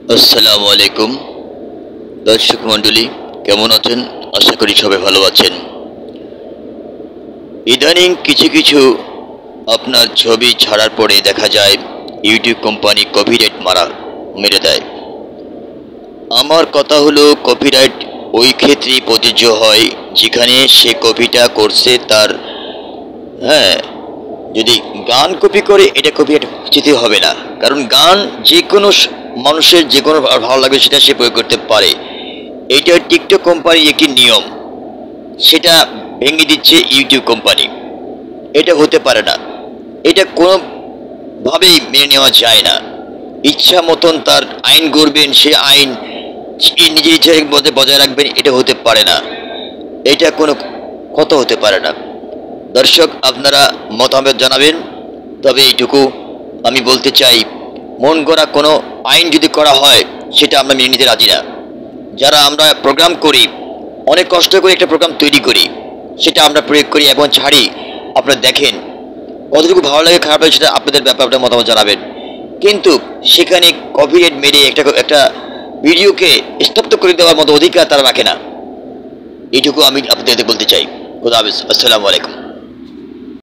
আসসালামু আলাইকুম দর্শক মণ্ডলী, কেমন আছেন? আশা করি সবাই ভালো আছেন। ইদানিং কিছু কিছু আপনার ছবি ছাড়ার পরে দেখা যায় ইউটিউব কোম্পানি কপিরাইট মেরে দেয়। আমার কথা হলো, কপিরাইট ওই ক্ষেত্রেই প্রযোজ্য হয় যেখানে সে কপিটা করছে তার, হ্যাঁ, যদি গান কপি করে এটা কপিরাইট যেতে হবে না, কারণ গান যে কোনো মানুষের যে কোনো ভালো লাগবে সেটা সে প্রয়োগ করতে পারে। এটা টিকটক কোম্পানির একটি নিয়ম, সেটা ভেঙে দিচ্ছে ইউটিউব কোম্পানি। এটা হতে পারে না, এটা কোনোভাবেই মেনে নেওয়া যায় না। ইচ্ছা মতন তার আইন গড়বেন, সে আইন নিজের ইচ্ছার মধ্যে বজায় রাখবেন, এটা হতে পারে না, এটা কোনো কথা হতে পারে না। দর্শক, আপনারা মতামত জানাবেন। তবে এইটুকু আমি বলতে চাই, মন গড়া কোনো আইন যদি করা হয় সেটা আমরা মেনে নিতে রাজি না। যারা আমরা প্রোগ্রাম করি, অনেক কষ্ট করে একটা প্রোগ্রাম তৈরি করি, সেটা আমরা প্রয়োগ করি এবং ছাড়ি, আপনারা দেখেন কতটুকু ভালো লাগে খারাপ লাগে সেটা আপনাদের ব্যাপারে আপনার মতামত জানাবেন। কিন্তু সেখানে কপিরাইট মেরে একটা ভিডিওকে স্তব্ধ করে দেওয়ার মতো অধিকার তারা রাখে না। এইটুকু আমি আপনাদের বলতে চাই। খোদা হাফেজ, আসসালামু আলাইকুম।